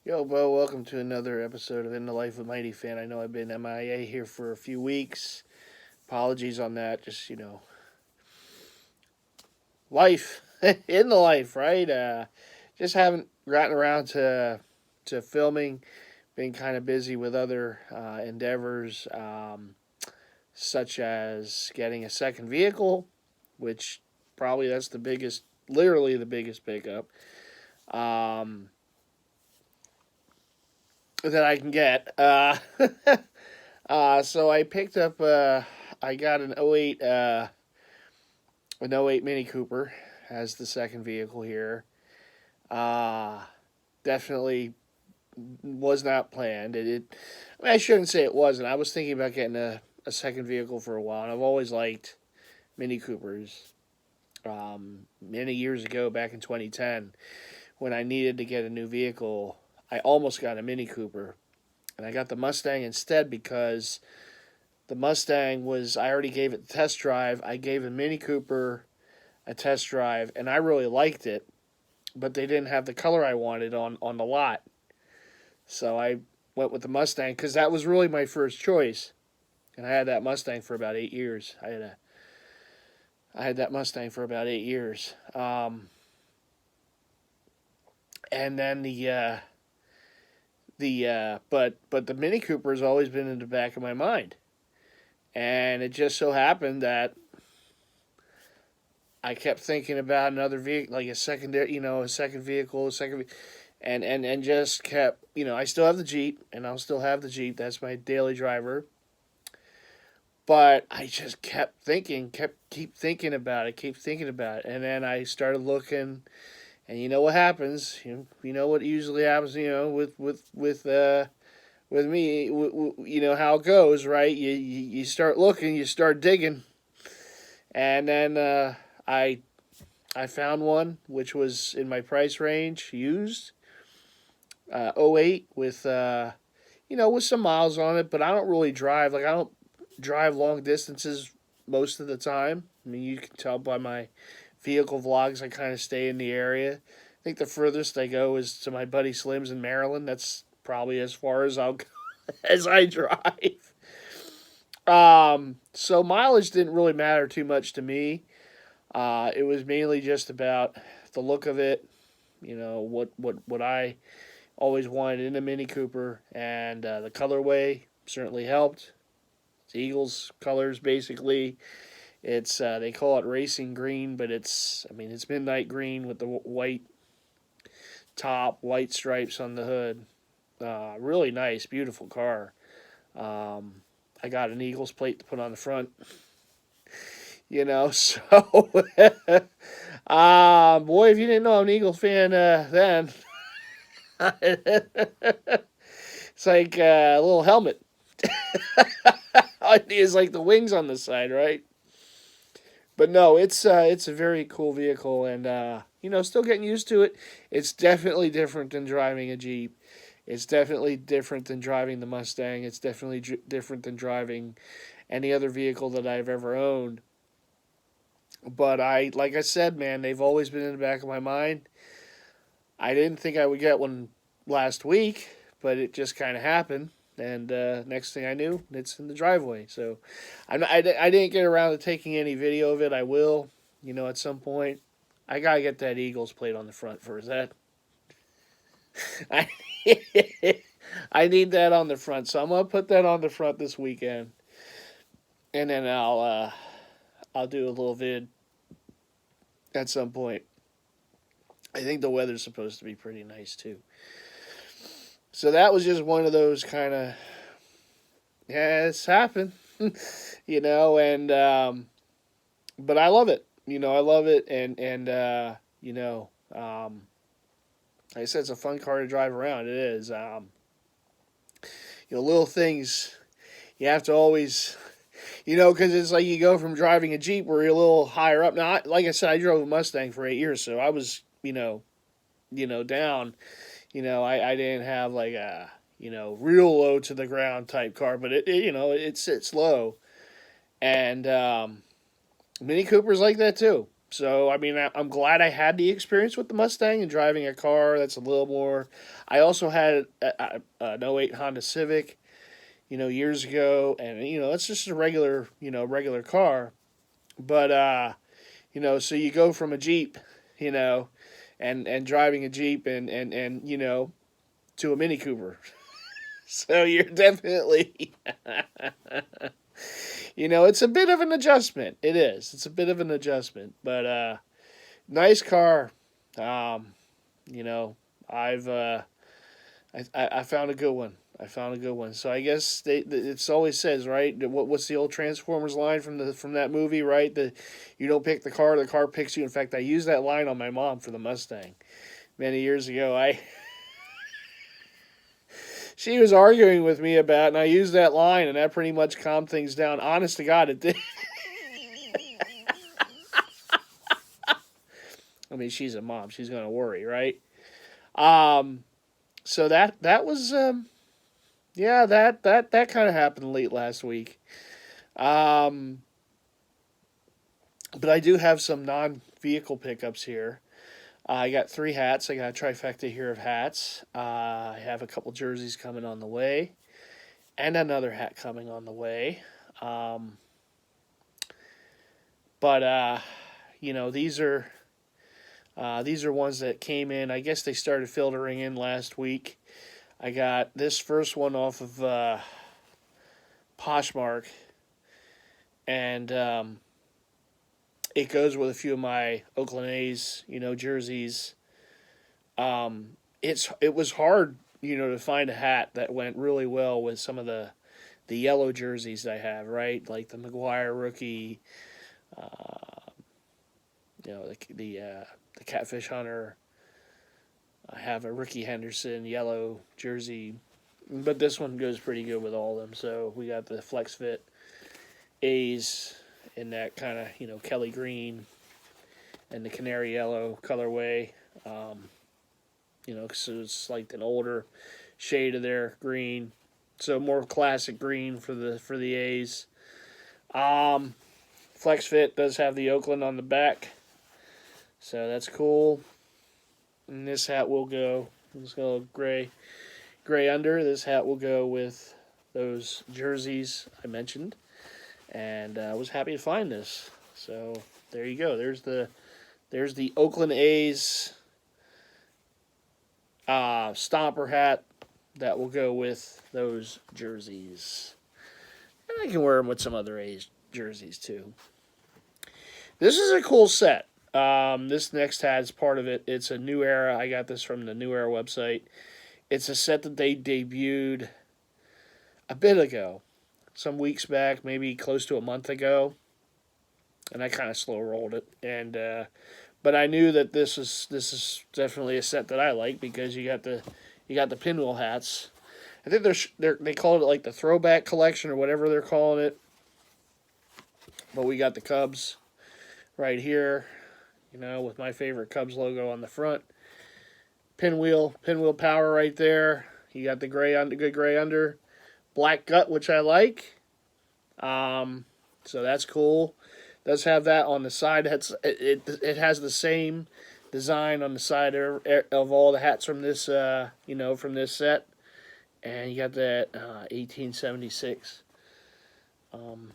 Yo, Bo, welcome to another episode of In the Life of MightyFan. I know I've been MIA here for a few weeks. Apologies on that. Just, life. In the life, right? Just haven't gotten around to filming. Been kind of busy with other endeavors, such as getting a second vehicle, which probably that's the biggest, literally the biggest pickup. Um, that I can get. So I picked up. I got an '08 Mini Cooper as the second vehicle here. Uh, Definitely was not planned. I mean, I shouldn't say it wasn't. I was thinking about getting a second vehicle for a while, and I've always liked Mini Coopers. Many years ago, back in 2010, when I needed to get a new vehicle, I almost got a Mini Cooper, and I got the Mustang instead because the Mustang was, I already gave it the test drive. I gave a Mini Cooper a test drive, and I really liked it, but they didn't have the color I wanted on the lot. So I went with the Mustang because that was really my first choice. And I had that Mustang for about 8 years. I had that Mustang for about 8 years. And then but the Mini Cooper has always been in the back of my mind, and it just so happened that I kept thinking about another vehicle, like a secondary, a second vehicle, and just kept, I still have the Jeep, and I'll still have the Jeep. That's my daily driver. But I just keep thinking about it, and then I started looking, and you know what happens. You know what usually happens. With me, you know how it goes, right? You start looking, you start digging, and then I I found one which was in my price range, used, '08 with with some miles on it, but I don't really drive. Like I don't drive long distances most of the time. I mean, you can tell by my vehicle vlogs. I kind of stay in the area. I think the furthest I go is to my buddy Slim's in Maryland. That's probably as far as I'll go as I drive. So mileage didn't really matter too much to me. It was mainly just about the look of it. What I always wanted in a Mini Cooper, and the colorway certainly helped. It's Eagles colors basically. It's they call it racing green, but it's midnight green with the white top, white stripes on the hood. Really nice, beautiful car. Um, I got an Eagles plate to put on the front. So boy, if you didn't know I'm an Eagles fan, then it's like a little helmet. It's like the wings on the side, right? But no, it's a very cool vehicle, and still getting used to it. It's definitely different than driving a Jeep. It's definitely different than driving the Mustang. It's definitely different than driving any other vehicle that I've ever owned. But like I said, man, they've always been in the back of my mind. I didn't think I would get one last week, but it just kind of happened. And next thing I knew, it's in the driveway. So I didn't get around to taking any video of it. I will, at some point. I got to get that Eagles plate on the front first. I, I need that on the front. So I'm going to put that on the front this weekend. And then I'll do a little vid at some point. I think the weather's supposed to be pretty nice too. So that was just one of those kind of, yeah, it's happened, and but I love it. I love it, and like I said, it's a fun car to drive around. It is. Little things you have to always, because it's like you go from driving a Jeep where you're a little higher up. Now, like I said, I drove a Mustang for 8 years, so I was, down. I didn't have like a, real low to the ground type car, but it sits low. And Mini Cooper's like that too. So, I mean, I'm glad I had the experience with the Mustang and driving a car that's a little more. I also had an '08 Honda Civic, years ago, and it's just a regular, regular car. But so you go from a Jeep, you know, and driving a Jeep and to a Mini Cooper. So you're definitely, it's a bit of an adjustment. It is. It's a bit of an adjustment, but nice car. Um, you know, I've I found a good one. I found a good one. So I guess it's always says, right? What's the old Transformers line from that movie, right? You don't pick the car picks you. In fact, I used that line on my mom for the Mustang many years ago. She was arguing with me about it, and I used that line, and that pretty much calmed things down. Honest to God, it did. I mean, she's a mom. She's going to worry, right? So that was yeah, that kind of happened late last week. Um, but I do have some non-vehicle pickups here. I got 3 hats. I got a trifecta here of hats. I have a couple jerseys coming on the way, and another hat coming on the way. Um, but these are ones that came in. I guess they started filtering in last week. I got this first one off of Poshmark, and it goes with a few of my Oakland A's, jerseys. It was hard, to find a hat that went really well with some of the yellow jerseys I have, right? Like the McGuire rookie, the Catfish Hunter. I have a Ricky Henderson yellow jersey, but this one goes pretty good with all of them. So we got the Flex Fit A's in that kind of, Kelly green and the canary yellow colorway. So it's like an older shade of their green. So more classic green for the A's. Flex Fit does have the Oakland on the back. So that's cool. And this hat will go, let's go gray under. This hat will go with those jerseys I mentioned. And I was happy to find this. So there you go. There's the Oakland A's stomper hat that will go with those jerseys. And I can wear them with some other A's jerseys too. This is a cool set. This next hat is part of it. It's a New Era. I got this from the New Era website. It's a set that they debuted a bit ago, some weeks back, maybe close to a month ago, and I kind of slow rolled it. And but I knew that this is definitely a set that I like because you got the pinwheel hats. I think they call it like the throwback collection or whatever they're calling it. But we got the Cubs right here, with my favorite Cubs logo on the front. Pinwheel power right there. You got the good gray under, black gut, which I like. So that's cool. Does have that on the side. It has the same design on the side of all the hats from this from this set, and you got that 1876 on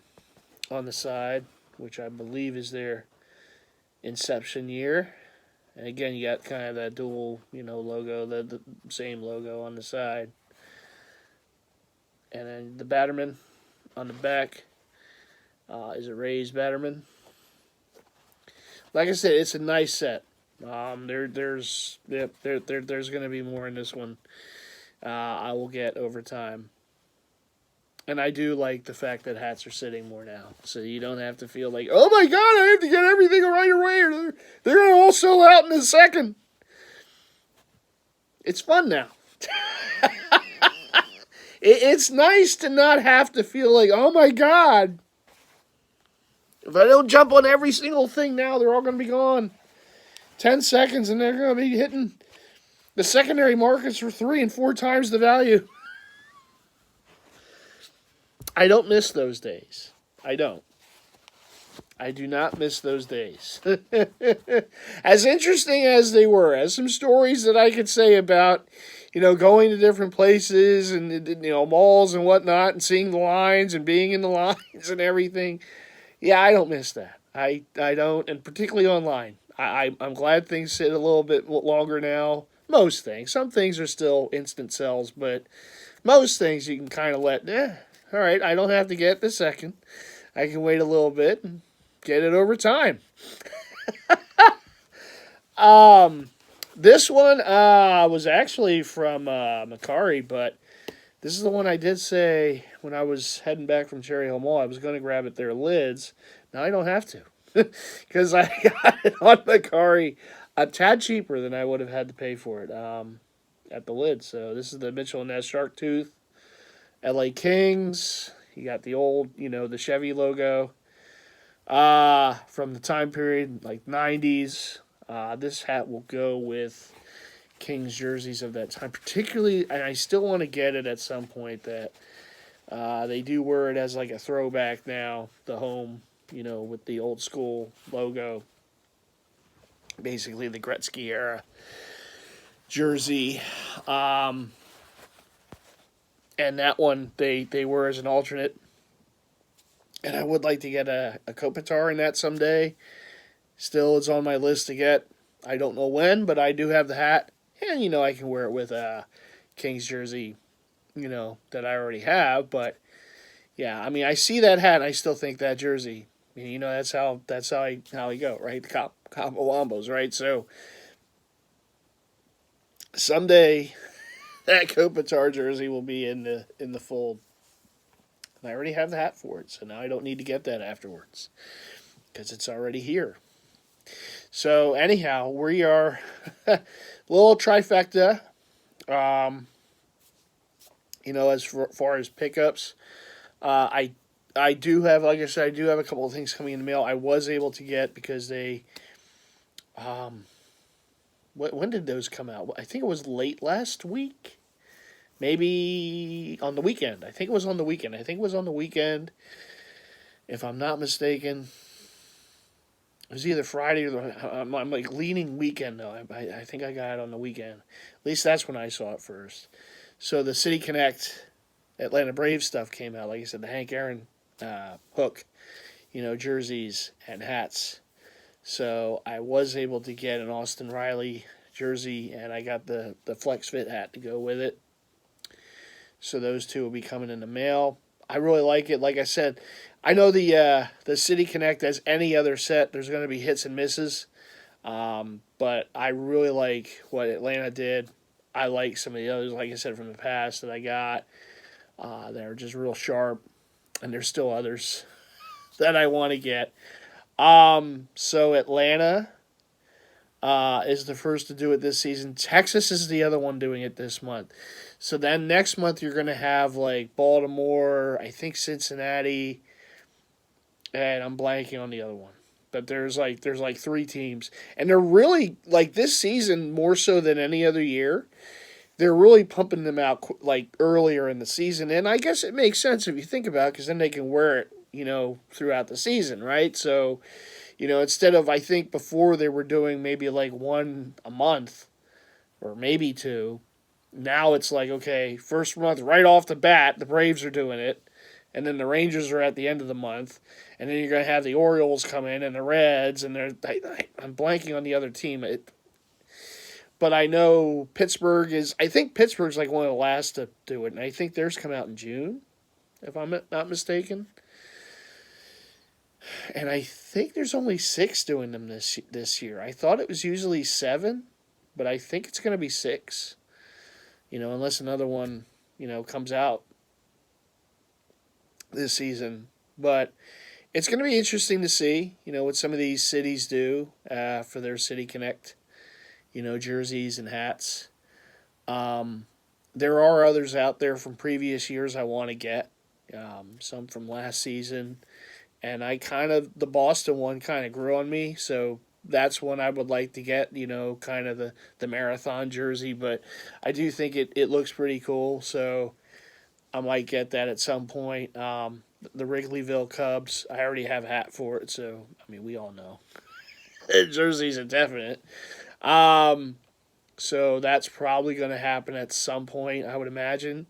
the side, which I believe is their inception year. And again, you got kind of that dual, logo, the same logo on the side. And then the Batterman on the back is a raised Batterman. Like I said, it's a nice set. There's going to be more in this one. I will get over time. And I do like the fact that hats are sitting more now. So you don't have to feel like, oh my God, I have to get everything right away or they're going to all sell out in a second. It's fun now. It's nice to not have to feel like, oh my God, if I don't jump on every single thing now, they're all going to be gone. 10 seconds and they're going to be hitting the secondary markets for 3 and 4 times the value. I don't miss those days. I don't. I do not miss those days. As interesting as they were, as some stories that I could say about, going to different places and, malls and whatnot and seeing the lines and being in the lines and everything. Yeah, I don't miss that. I don't, and particularly online. I'm glad things sit a little bit longer now. Most things. Some things are still instant sells, but most things you can kind of all right, I don't have to get it this second. I can wait a little bit and get it over time. Um, this one was actually from Macari, but this is the one I did say when I was heading back from Cherry Hill Mall. I was going to grab it their lids. Now I don't have to because I got it on Macari a tad cheaper than I would have had to pay for it at the lid. So this is the Mitchell and Ness Shark Tooth LA Kings. You got the old, the Chevy logo from the time period, like 90s. This hat will go with Kings jerseys of that time, particularly, and I still want to get it at some point that they do wear it as like a throwback now, the home, with the old school logo, basically the Gretzky era jersey. And that one they were as an alternate. And I would like to get a Kopitar in that someday. Still, it's on my list to get. I don't know when, but I do have the hat. And, I can wear it with a Kings jersey, that I already have. But, yeah, I mean, I see that hat and I still think that jersey. That's how I go, right? The Cabo Wombos, right? So, someday that Kopitar jersey will be in the fold. And I already have the hat for it, so now I don't need to get that afterwards because it's already here. So anyhow, we are a little trifecta. As far as pickups, I do have, like I said, I do have a couple of things coming in the mail. I was able to get because they, when did those come out? I think it was late last week. Maybe on the weekend. I think it was on the weekend. If I'm not mistaken. It was either Friday or I'm like leaning weekend though. I think I got it on the weekend. At least that's when I saw it first. So the City Connect Atlanta Braves stuff came out. Like I said, the Hank Aaron hook, jerseys and hats. So I was able to get an Austin Riley jersey and I got the Flex Fit hat to go with it. So those two will be coming in the mail. I really like it. Like I said, I know the City Connect, as any other set, there's going to be hits and misses. But I really like what Atlanta did. I like some of the others, like I said, from the past that I got. They're just real sharp. And there's still others that I want to get. So Atlanta is the first to do it this season. Texas is the other one doing it this month. So then next month you're going to have like Baltimore, I think Cincinnati, and I'm blanking on the other one. But there's like 3 teams. And they're really, like this season, more so than any other year, they're really pumping them out like earlier in the season. And I guess it makes sense if you think about it, because then they can wear it, throughout the season, right? So, instead of, I think before they were doing maybe like 1 a month or maybe 2, now it's like, okay, first month right off the bat, the Braves are doing it. And then the Rangers are at the end of the month. And then you're going to have the Orioles come in and the Reds. And I'm blanking on the other team. But I know I think Pittsburgh's like one of the last to do it. And I think theirs come out in June, if I'm not mistaken. And I think there's only 6 doing them this year. I thought it was usually 7, but I think it's going to be 6. Unless another one, comes out this season. But it's going to be interesting to see, what some of these cities do for their City Connect, jerseys and hats. There are others out there from previous years I want to get, some from last season. And the Boston one kind of grew on me, so that's one I would like to get, kind of the marathon jersey. But I do think it looks pretty cool, so I might get that at some point. the Wrigleyville Cubs. I already have a hat for it, so I mean we all know. Jersey's a definite. Um, so that's probably going to happen at some point, I would imagine.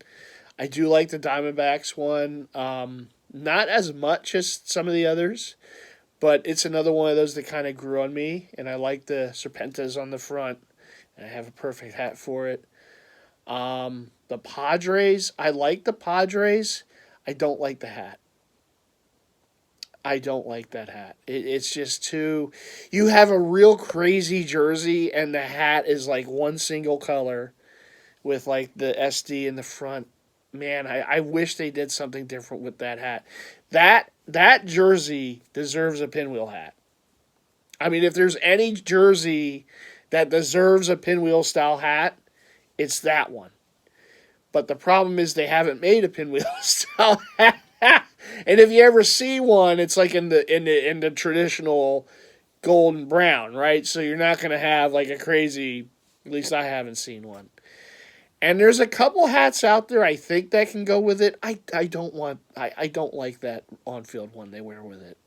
I do like the Diamondbacks one. Not as much as some of the others, but it's another one of those that kind of grew on me, and I like the Serpentas on the front, and I have a perfect hat for it. The Padres, I like the Padres. I don't like the hat. I don't like that hat. It's just too. You have a real crazy jersey, and the hat is like one single color with like the SD in the front. Man, I wish they did something different with that hat. That jersey deserves a pinwheel hat. I mean, if there's any jersey that deserves a pinwheel style hat, it's that one. But the problem is they haven't made a pinwheel style hat. And if you ever see one, it's like in the traditional golden brown, right? So you're not going to have like a crazy. At least I haven't seen one. And there's a couple hats out there I think that can go with it. I don't like that on field one they wear with it.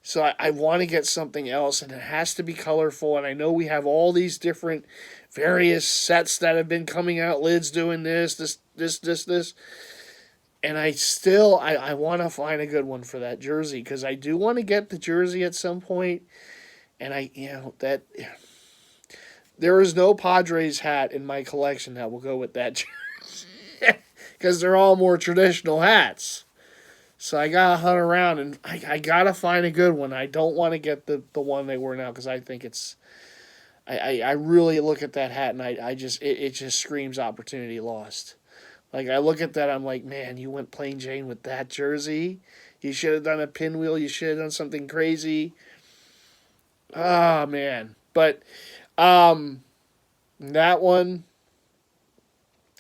So I want to get something else, and it has to be colorful. And I know we have all these different various sets that have been coming out. Lids doing this. And I want to find a good one for that jersey, because I do want to get the jersey at some point. And that there is no Padres hat in my collection that will go with that jersey, because they're all more traditional hats. So I gotta hunt around, and I gotta find a good one. I don't want to get the one they wear now, because I think it's. I really look at that hat, and it just screams opportunity lost. Like, I look at that, I'm like, man, you went plain Jane with that jersey. You should have done a pinwheel. You should have done something crazy. Ah, man. But that one,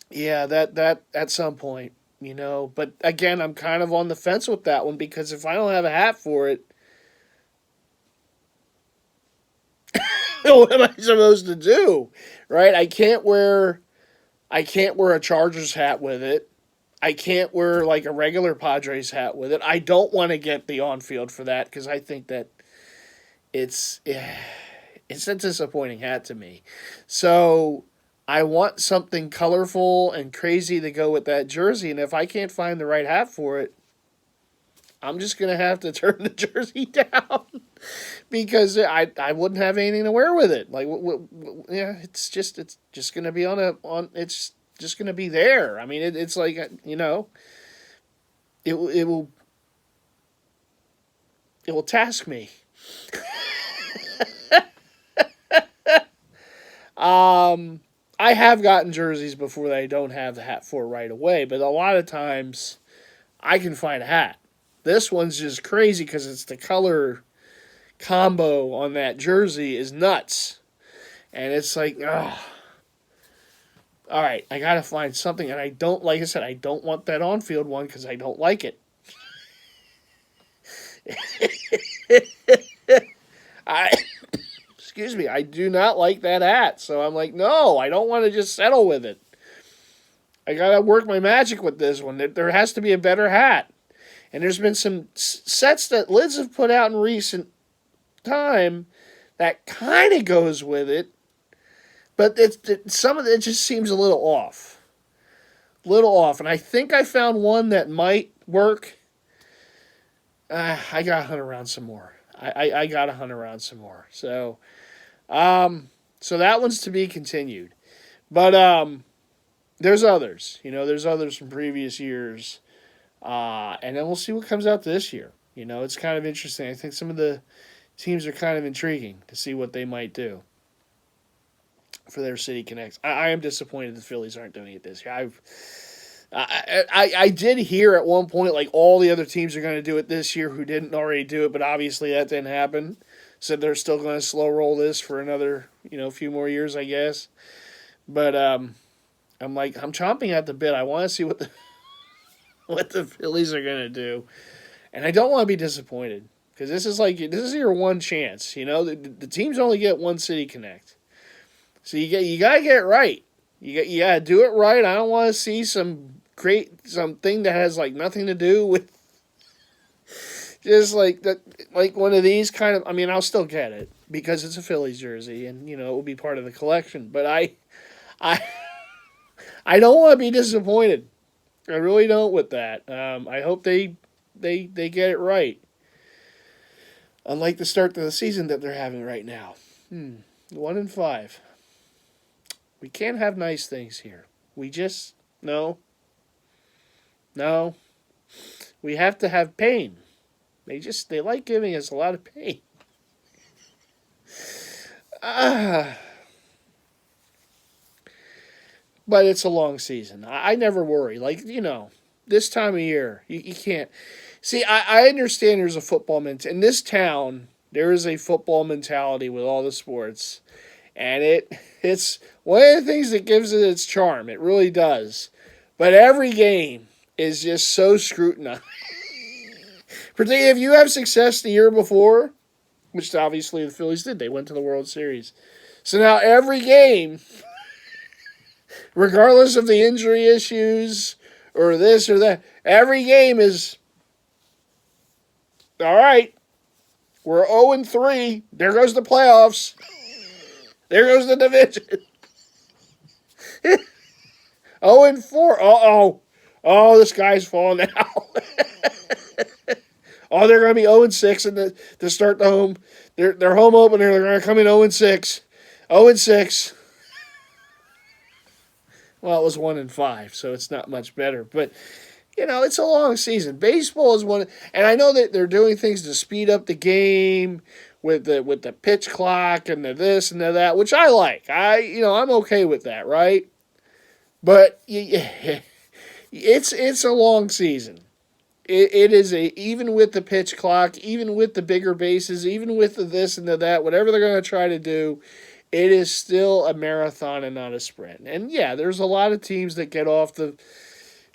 yeah, that at some point, But again, I'm kind of on the fence with that one, because if I don't have a hat for it, what am I supposed to do? Right? I can't wear a Chargers hat with it. I can't wear like a regular Padres hat with it. I don't want to get the on-field for that, because I think that it's a disappointing hat to me. So I want something colorful and crazy to go with that jersey, and if I can't find the right hat for it, I'm just going to have to turn the jersey down, because I wouldn't have anything to wear with it. Like, yeah, it's just going to be it's just going to be there. I mean, it's like, it will task me. I have gotten jerseys before that I don't have the hat for right away, but a lot of times I can find a hat. This one's just crazy because it's the color combo on that jersey is nuts. And it's like, ugh. All right, I got to find something. And I don't, like I said, I don't want that on-field one because I don't like it. Excuse me, I do not like that hat. So I'm like, no, I don't want to just settle with it. I got to work my magic with this one. There has to be a better hat. And there's been some sets that Lids have put out in recent time that kind of goes with it. But some of it just seems a little off. And I think I found one that might work. I got to hunt around some more. I got to hunt around some more. So that one's to be continued. But there's others. There's others from previous years. And then we'll see what comes out this year. It's kind of interesting. I think some of the teams are kind of intriguing to see what they might do for their City Connects. I am disappointed the Phillies aren't doing it this year. I did hear at one point like all the other teams are going to do it this year who didn't already do it, but obviously that didn't happen. Said they're still going to slow roll this for another few more years, I guess. But I'm chomping at the bit. I want to see what the Phillies are going to do. And I don't want to be disappointed, because this is your one chance. The teams only get one City Connect. So you got to get it right. You got to do it right. I don't want to see something that has like nothing to do with Just like that, like one of these kind of. I mean, I'll still get it because it's a Phillies jersey, and it will be part of the collection. But I, I don't want to be disappointed. I really don't with that. I hope they get it right. Unlike the start to the season that they're having right now. 1-5. We can't have nice things here. We just no. We have to have pain. They like giving us a lot of pain. But it's a long season. I never worry. Like, this time of year, you can't. See, I understand there's a football mentality. In this town, there is a football mentality with all the sports. And it's one of the things that gives it its charm. It really does. But every game is just so scrutinized. Particularly if you have success the year before, which obviously the Phillies did. They went to the World Series. So now every game, regardless of the injury issues or this or that, every game is, all right, we're 0-3. There goes the playoffs. There goes the division. 0-4. Uh-oh. Oh, this guy's falling out. Oh, they're going to be 0-6 to start the home. Their home opener. They're going to come in 0-6. 0-6. Well, it was 1-5, so it's not much better. But it's a long season. Baseball is one, and I know that they're doing things to speed up the game with the pitch clock and the this and the that, which I like. I'm okay with that, right? But it's a long season. It is even with the pitch clock, even with the bigger bases, even with the this and the that, whatever they're going to try to do, it is still a marathon and not a sprint. And yeah, there's a lot of teams that get off the,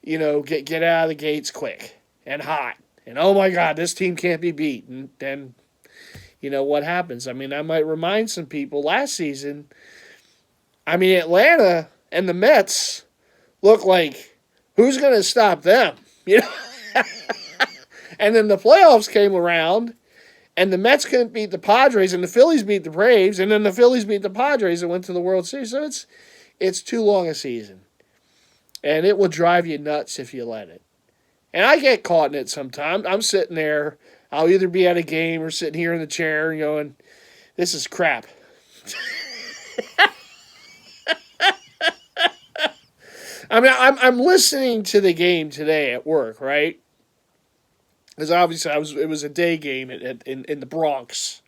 get out of the gates quick and hot. And oh my God, this team can't be beat. And then, what happens? I mean, I might remind some people last season, Atlanta and the Mets look like, who's going to stop them? And then the playoffs came around, and the Mets couldn't beat the Padres, and the Phillies beat the Braves, and then the Phillies beat the Padres and went to the World Series. So it's too long a season. And it will drive you nuts if you let it. And I get caught in it sometimes. I'm sitting there. I'll either be at a game or sitting here in the chair and going, this is crap. I'm listening to the game today at work, right? Because obviously it was a day game in the Bronx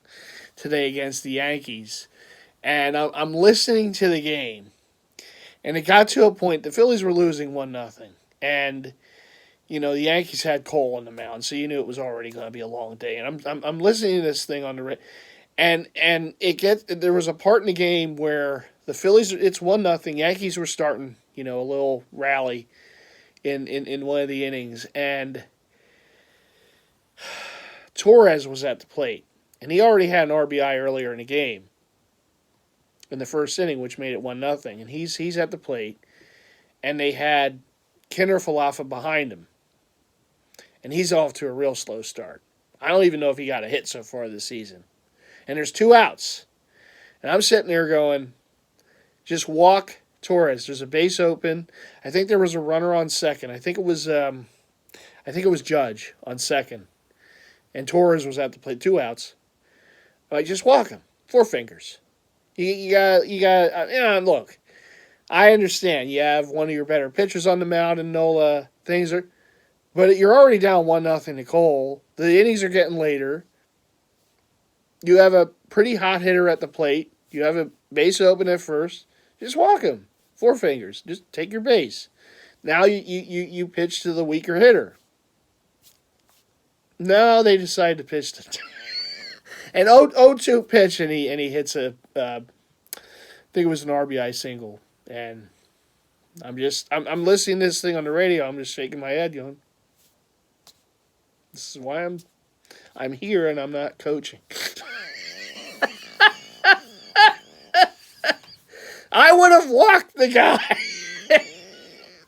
today against the Yankees. And I'm listening to the game. And it got to a point, the Phillies were losing 1-0. And, the Yankees had Cole on the mound, so you knew it was already going to be a long day. And I'm listening to this thing on the and there was a part in the game where the Phillies, it's 1-0. Yankees were starting, a little rally in one of the innings. And Torres was at the plate. And he already had an RBI earlier in the game, in the first inning, which made it 1-0. And he's at the plate. And they had Kinder Falefa behind him. And he's off to a real slow start. I don't even know if he got a hit so far this season. And there's 2 outs. And I'm sitting there going, just walk Torres. There's a base open. I think there was a runner on second. I think it was Judge on second. And Torres was at the plate. 2 outs. Just walk him. 4 fingers. You got. Look, I understand. You have one of your better pitchers on the mound, and Nola. But you're already down 1-0 to Cole. The innings are getting later. You have a pretty hot hitter at the plate. You have a base open at first. Just walk him. 4 fingers. Just take your base. Now you pitch to the weaker hitter. No, they decide to pitch to an 0-2 pitch, and he hits I think it was an RBI single. And I'm listening to this thing on the radio. I'm just shaking my head, going, this is why I'm here and I'm not coaching. I would have walked the guy.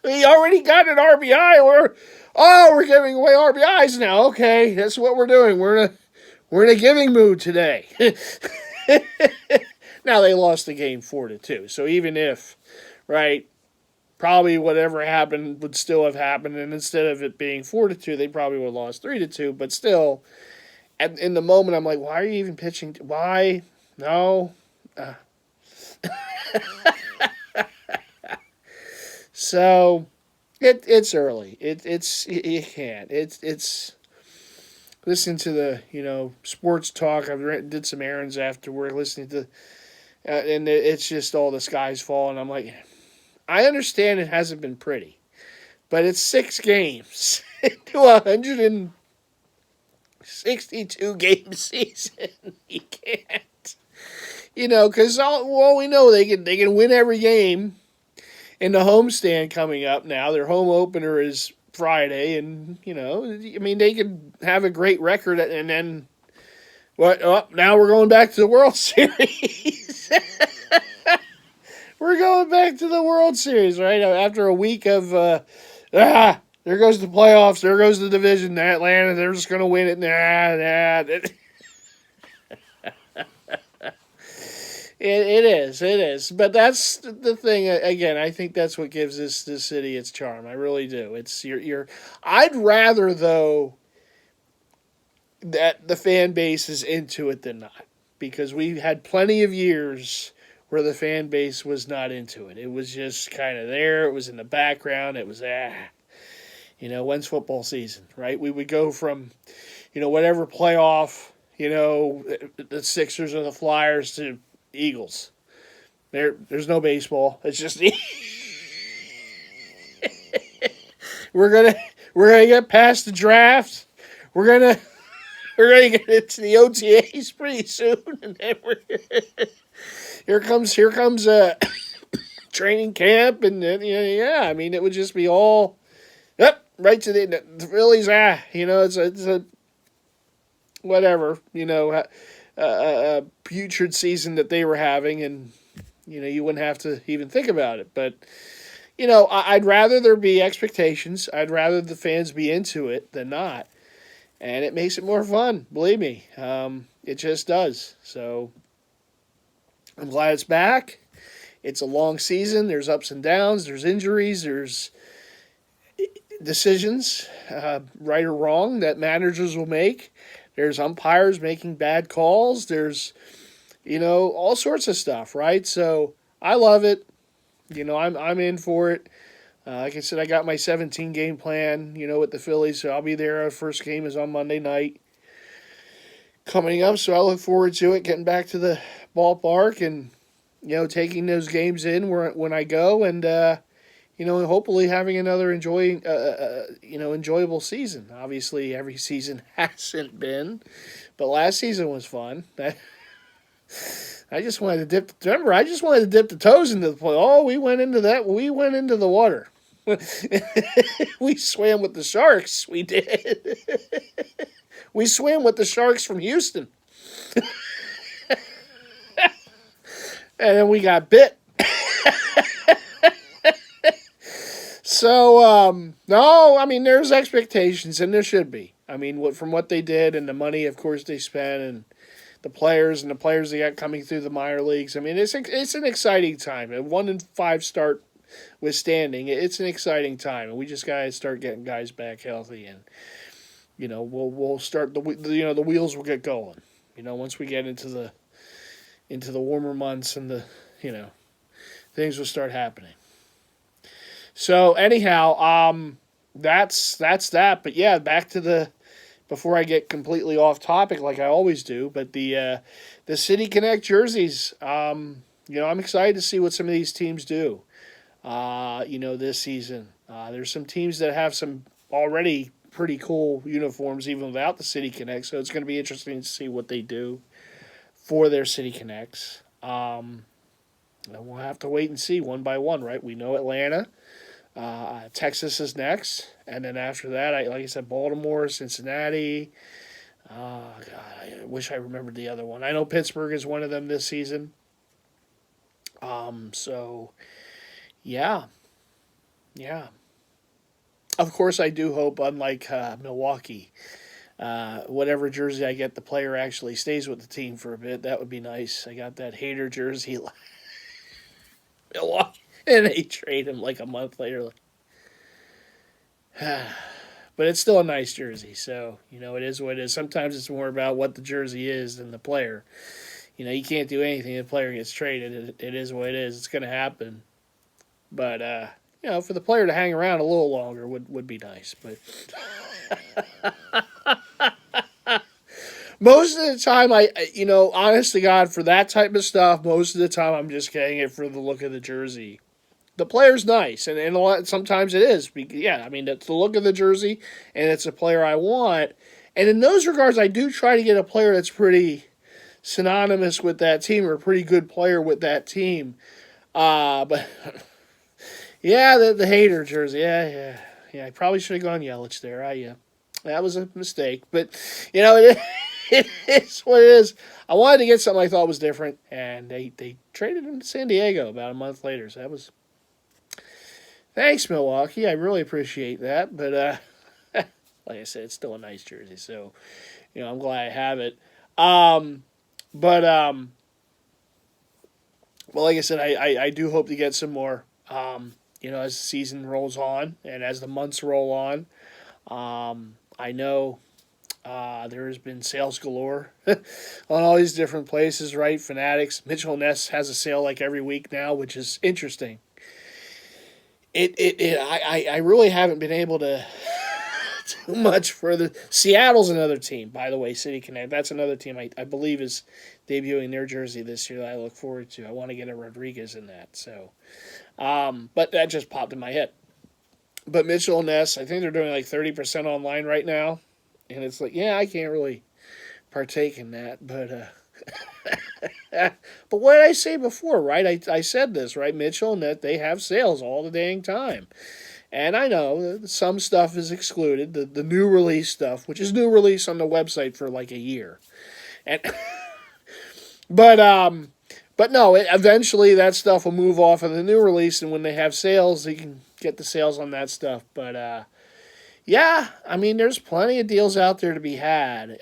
He already got an RBI, Oh, we're giving away RBIs now. Okay, that's what we're doing. We're in a giving mood today. Now they lost the game 4-2. So even if, right, probably whatever happened would still have happened, and instead of it being 4-2, they probably would have lost 3-2. But still, in the moment, I'm like, why are you even pitching? Why? No. So it's early. It's you can't. It's listen to the sports talk. Did some errands afterward, listening to, and it's just all the sky's falling. I'm like, I understand it hasn't been pretty, but it's 6 games into 162 game season. You can't, because all we know they can win every game in the homestand coming up now. Their home opener is Friday, and I mean they could have a great record, and then what? Oh, now we're going back to the World Series. We're going back to the World Series, right? After a week of there goes the playoffs, there goes the division. Atlanta, they're just going to win it. It is. But that's the thing. Again, I think that's what gives this city its charm. I really do. It's your. I'd rather though that the fan base is into it than not, because we had plenty of years where the fan base was not into it. It was just kind of there. It was in the background. It was when's football season, right? We would go from, whatever playoff, the Sixers or the Flyers to Eagles. There's no baseball. It's just we're gonna get past the draft. We're gonna get into the OTAs pretty soon, and then here comes training camp, and then I mean it would just be all right to the Phillies. It's a whatever putrid season that they were having, and you wouldn't have to even think about it. But I'd rather there be expectations. I'd rather the fans be into it than not, and it makes it more fun. Believe me, it just does. So I'm glad it's back. It's a long season. There's ups and downs. There's injuries. There's decisions, right or wrong, that managers will make. There's umpires making bad calls. There's, all sorts of stuff, right? So I love it. I'm in for it. Like I said, I got my 17 game plan, with the Phillies. So I'll be there. Our first game is on Monday night coming up. So I look forward to it, getting back to the ballpark and, taking those games in when I go, and, hopefully having another enjoyable season. Obviously, every season hasn't been, but last season was fun. I just wanted to dip. Remember, I just wanted to dip the toes into the play. Oh, we went into that. We went into the water. We swam with the sharks. We did. We swam with the sharks from Houston, and then we got bit. So, no, I mean, there's expectations, and there should be. I mean, from what they did and the money, of course, they spent, and the players they got coming through the minor leagues. I mean, it's an exciting time. A 1-5 start withstanding, it's an exciting time, and we just gotta start getting guys back healthy, and we'll start the wheels will get going. Once we get into the warmer months, and the things will start happening. So anyhow, that's that. But yeah, back to before I get completely off topic like I always do. But the City Connect jerseys. I'm excited to see what some of these teams do. This season. There's some teams that have some already pretty cool uniforms even without the City Connect. So it's going to be interesting to see what they do for their City Connects. We'll have to wait and see one by one, right? We know Atlanta. Texas is next, and then after that, like I said, Baltimore, Cincinnati. God, I wish I remembered the other one. I know Pittsburgh is one of them this season. So, yeah. Of course, I do hope, unlike Milwaukee, whatever jersey I get, the player actually stays with the team for a bit. That would be nice. I got that hater jersey, Milwaukee, and they trade him like a month later. But it's still a nice jersey, so it is what it is. Sometimes it's more about what the jersey is than the player. You can't do anything if the player gets traded. It is what it is. It's going to happen. But for the player to hang around a little longer would be nice. But most of the time, honest to God, for that type of stuff, most of the time I'm just getting it for the look of the jersey. The player's nice, and sometimes it is. Yeah, I mean, it's the look of the jersey, and it's a player I want. And in those regards, I do try to get a player that's pretty synonymous with that team, or a pretty good player with that team. But yeah, the hater jersey, yeah. I probably should have gone Yelich there. That was a mistake, but it is what it is. I wanted to get something I thought was different, and they traded him to San Diego about a month later. So that was. Thanks, Milwaukee. I really appreciate that. But like I said, it's still a nice jersey, so I'm glad I have it. But well, like I said, I do hope to get some more. As the season rolls on and as the months roll on, I know there has been sales galore on all these different places, right? Fanatics. Mitchell Ness has a sale like every week now, which is interesting. I really haven't been able to do much for the Seattle's another team, by the way. City Connect. That's another team I believe is debuting their jersey this year that I look forward to. I want to get a Rodriguez in that. So, but that just popped in my head. But Mitchell and Ness, I think they're doing like 30% online right now, and it's like, yeah, I can't really partake in that, but. But what did I say before, right? I said this, right? Mitchell and Net, they have sales all the dang time. And I know some stuff is excluded, the new release stuff, which is new release on the website for like a year. And but no, eventually that stuff will move off of the new release, and when they have sales, you can get the sales on that stuff. But yeah, I mean, there's plenty of deals out there to be had.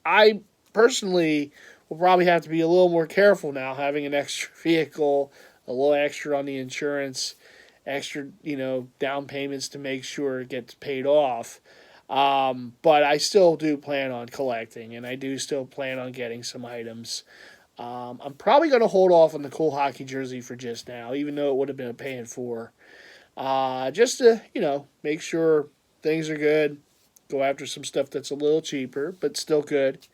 I personally will probably have to be a little more careful now, having an extra vehicle, a little extra on the insurance, extra, down payments to make sure it gets paid off. But I still do plan on collecting, and I do still plan on getting some items. I'm probably going to hold off on the cool hockey jersey for just now, even though it would have been a paying for. Just to, make sure things are good. Go after some stuff that's a little cheaper, but still good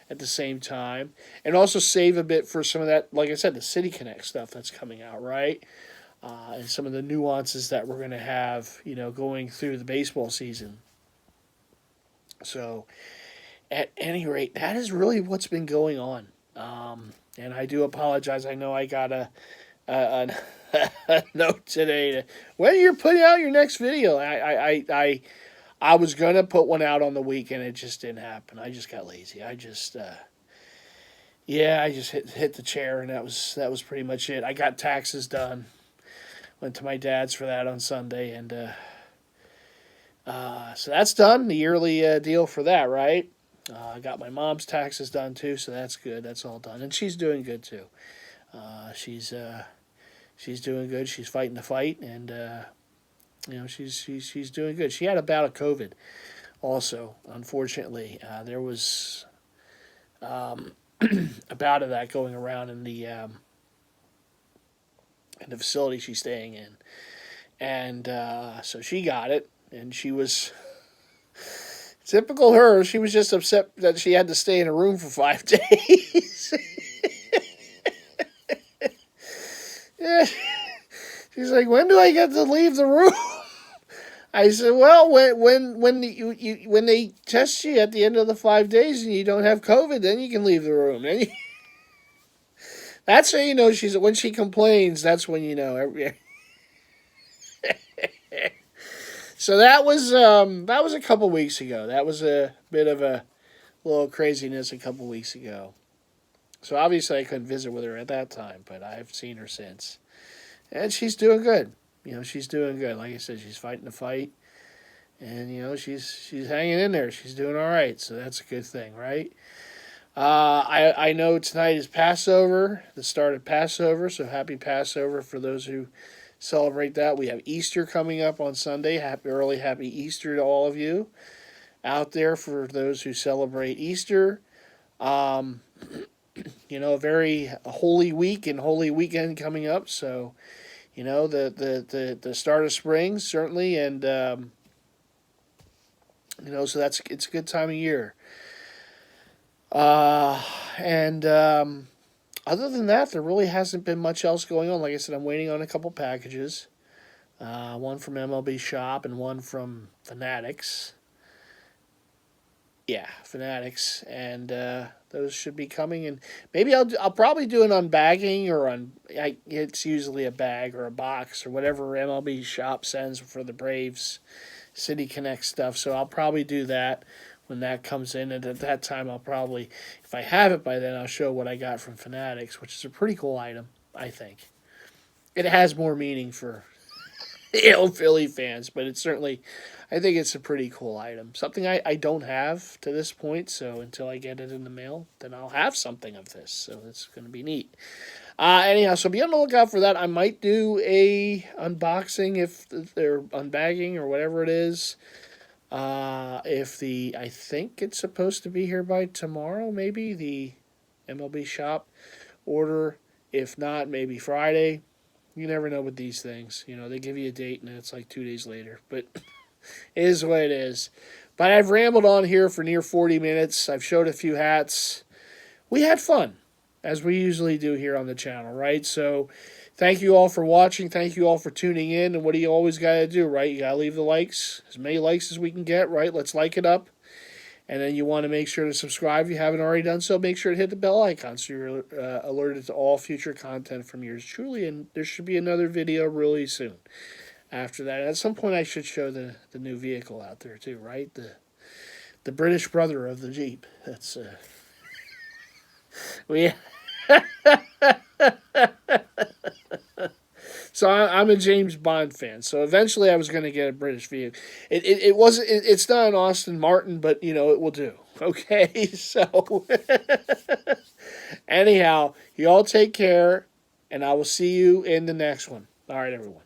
at the same time. And also save a bit for some of that, like I said, the City Connect stuff that's coming out, right? And some of the nuances that we're going to have, going through the baseball season. So, at any rate, that is really what's been going on. And I do apologize. I know I got a note today when you're putting out your next video. I was gonna put one out on the weekend. It just didn't happen. I just got lazy. I just hit the chair, and that was pretty much it. I got taxes done. Went to my dad's for that on Sunday, and so that's done. The yearly deal for that, right? I got my mom's taxes done too, so that's good. That's all done, and she's doing good too. She's doing good. She's fighting the fight, and she's doing good. She had a bout of COVID, also. Unfortunately, there was a bout of that going around in the facility she's staying in, and so she got it, and she was. Typical her, she was just upset that she had to stay in a room for 5 days. Yeah. She's like, when do I get to leave the room? I said, well, when they test you at the end of the 5 days and you don't have COVID, then you can leave the room. That's how you know when she complains, that's when you know. So that was a couple weeks ago. That was a bit of a little craziness a couple weeks ago. So obviously I couldn't visit with her at that time, but I've seen her since. And she's doing good. She's doing good. Like I said, she's fighting the fight. And, she's hanging in there. She's doing all right. So that's a good thing, right? I know tonight is Passover, the start of Passover. So happy Passover for those who celebrate that. We have Easter coming up on Sunday. Happy Easter to all of you out there for those who celebrate Easter. Um, a very holy week and holy weekend coming up. So, the start of spring certainly, and so it's a good time of year. And other than that, there really hasn't been much else going on. Like I said, I'm waiting on a couple packages. One from MLB Shop and one from Fanatics. Yeah, Fanatics, and those should be coming. And maybe I'll probably do an unbagging it's usually a bag or a box or whatever MLB Shop sends for the Braves City Connect stuff. So I'll probably do that when that comes in, and at that time I'll probably, if I have it by then, I'll show what I got from Fanatics, which is a pretty cool item, I think. It has more meaning for Philly fans, but it's certainly, I think it's a pretty cool item. Something I don't have to this point, so until I get it in the mail, then I'll have something of this, so it's going to be neat. Anyhow, so be on the lookout for that. I might do a unboxing if they're unbagging or whatever it is. I think it's supposed to be here by tomorrow, maybe, the MLB Shop order. If not, maybe Friday. You never know with these things. They give you a date and it's like 2 days later. But it is what it is. But I've rambled on here for near 40 minutes. I've showed a few hats. We had fun, as we usually do here on the channel, right? So thank you all for watching. Thank you all for tuning in. And what do you always got to do, right? You got to leave the likes, as many likes as we can get, right? Let's like it up. And then you want to make sure to subscribe if you haven't already done so. Make sure to hit the bell icon so you're alerted to all future content from yours truly. And there should be another video really soon after that. At some point, I should show the new vehicle out there too, right? The British brother of the Jeep. That's we. So I'm a James Bond fan. So eventually I was going to get a British vehicle. It wasn't. It's not an Aston Martin, but it will do. Okay. So anyhow, you all take care, and I will see you in the next one. All right, everyone.